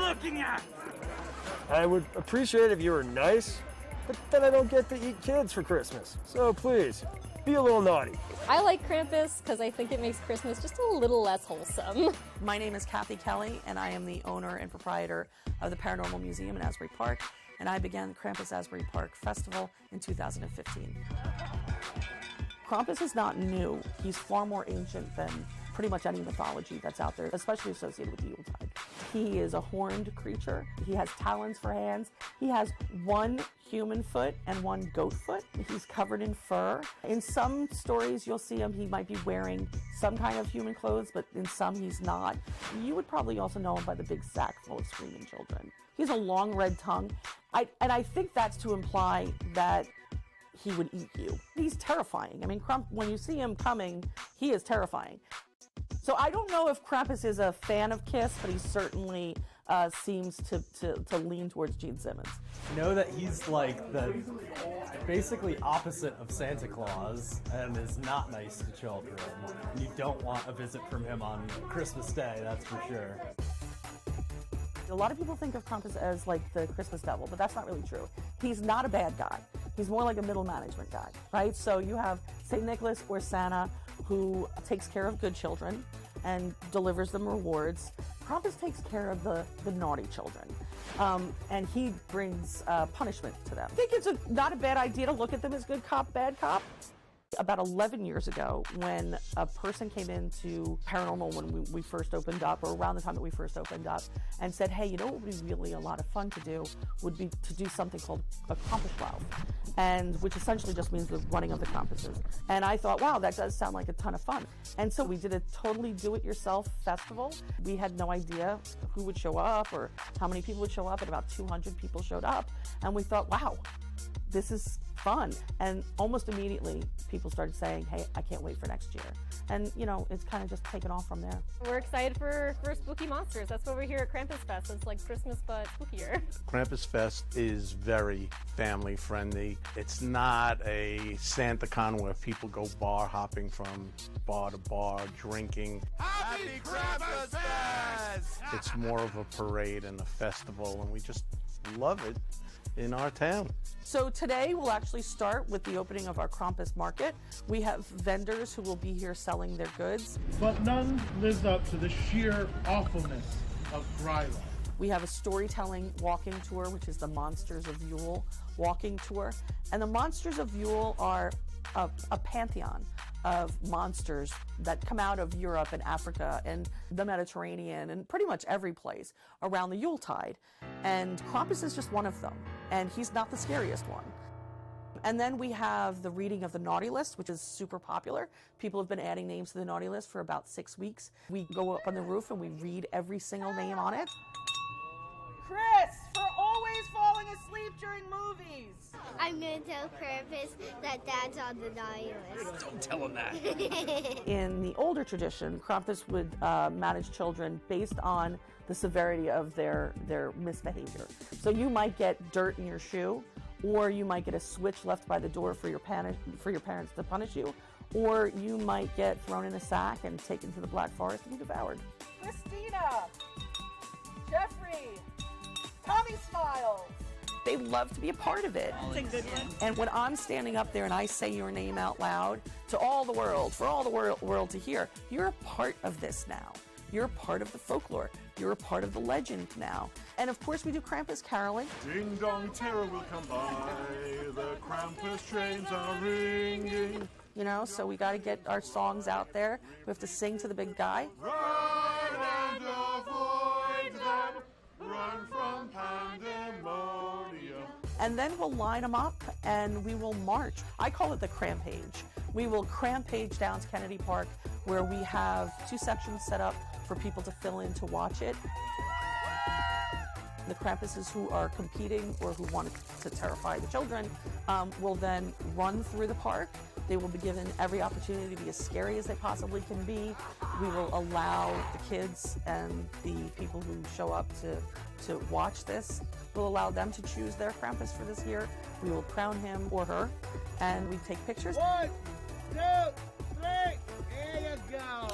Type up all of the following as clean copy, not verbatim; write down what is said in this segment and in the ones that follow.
looking at? I would appreciate if you were nice, but then I don't get to eat kids for Christmas. So please, be a little naughty. I like Krampus because I think it makes Christmas just a little less wholesome. My name is Kathy Kelly, and I am the owner and proprietor of the Paranormal Museum in Asbury Park, and I began Krampus Asbury Park Festival in 2015. Krampus is not new. He's far more ancient than pretty much any mythology that's out there, especially associated with the Yuletide. He is a horned creature. He has talons for hands. He has one human foot and one goat foot. He's covered in fur. In some stories, you'll see him, he might be wearing some kind of human clothes, but in some he's not. You would probably also know him by the big sack full of screaming children. He has a long red tongue, and I think that's to imply that he would eat you. He's terrifying. I mean, when you see him coming, he is terrifying. So I don't know if Krampus is a fan of Kiss, but he certainly seems to lean towards Gene Simmons. Know that he's like the basically opposite of Santa Claus and is not nice to children. You don't want a visit from him on Christmas Day, that's for sure. A lot of people think of Krampus as like the Christmas devil, but that's not really true. He's not a bad guy. He's more like a middle management guy, right? So you have St. Nicholas or Santa, who takes care of good children and delivers them rewards. Krampus takes care of the naughty children, and he brings punishment to them. I think it's not a bad idea to look at them as good cop, bad cop. About 11 years ago, when a person came into Paranormal when we first opened up, or around the time that we first opened up, and said, hey, you know what would be really a lot of fun to do would be to do something called a Krampus, and which essentially just means the running of the Krampuses. And I thought, wow, that does sound like a ton of fun. And so we did a totally do-it-yourself festival. We had no idea who would show up or how many people would show up, and about 200 people showed up. And we thought, wow, this is fun. And almost immediately people started saying, hey, I can't wait for next year. And you know, it's kind of just taken off from there. We're excited for spooky monsters. That's what we're here at Krampus Fest. It's like Christmas but spookier. Krampus Fest is very family friendly. It's not a SantaCon where people go bar hopping from bar to bar drinking. Happy Krampus Fest! It's more of a parade and a festival, and we just love it in our town. So today we'll actually start with the opening of our Krampus market. We have vendors who will be here selling their goods. But none lives up to the sheer awfulness of Gryla. We have a storytelling walking tour, which is the Monsters of Yule walking tour. And the Monsters of Yule are a pantheon of monsters that come out of Europe and Africa and the Mediterranean and pretty much every place around the Yuletide. And Krampus is just one of them, and he's not the scariest one. And then we have the reading of the naughty list, which is super popular. People have been adding names to the naughty list for about 6 weeks. We go up on the roof and we read every single name on it. Chris, for always falling asleep during movies. I'm going to tell Krampus that Dad's on the naughty list. Don't tell him that. In the older tradition, Krampus would manage children based on the severity of their misbehavior. So you might get dirt in your shoe, or you might get a switch left by the door for your parents to punish you, or you might get thrown in a sack and taken to the Black Forest and devoured. Christina, Jeffrey, Tommy Smiles. They love to be a part of it. That's a good one. And when I'm standing up there and I say your name out loud to all the world, for all the world to hear, you're a part of this now. You're a part of the folklore. You're a part of the legend now. And of course we do Krampus caroling. Ding dong, terror will come by. The Krampus trains are ringing. You know, so we got to get our songs out there. We have to sing to the big guy. Run and avoid them. Run from pandemonium. And then we'll line them up and we will march. I call it the Krampage. We will Krampage down to Kennedy Park, where we have 2 sections set up for people to fill in to watch it. The Krampuses who are competing or who want to terrify the children will then run through the park. They will be given every opportunity to be as scary as they possibly can be. We will allow the kids and the people who show up to watch this, we'll allow them to choose their Krampus for this year. We will crown him or her, and we take pictures. 1, 2, 3, here you go.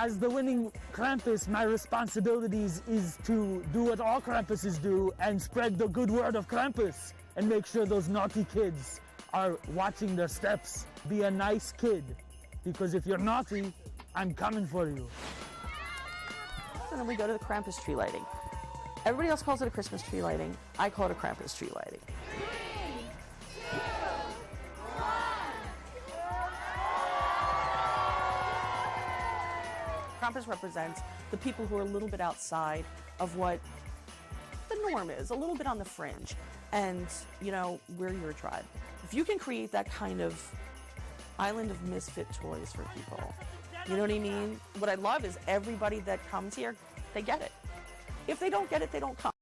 As the winning Krampus, my responsibilities is to do what all Krampuses do and spread the good word of Krampus and make sure those naughty kids are watching their steps. Be a nice kid, because if you're naughty, I'm coming for you. And then we go to the Krampus tree lighting. Everybody else calls it a Christmas tree lighting. I call it a Krampus tree lighting. 3, 2, 1. Krampus represents the people who are a little bit outside of what the norm is, a little bit on the fringe. And, you know, we're your tribe. If you can create that kind of island of misfit toys for people, you know what I mean? What I love is everybody that comes here, they get it. If they don't get it, they don't come.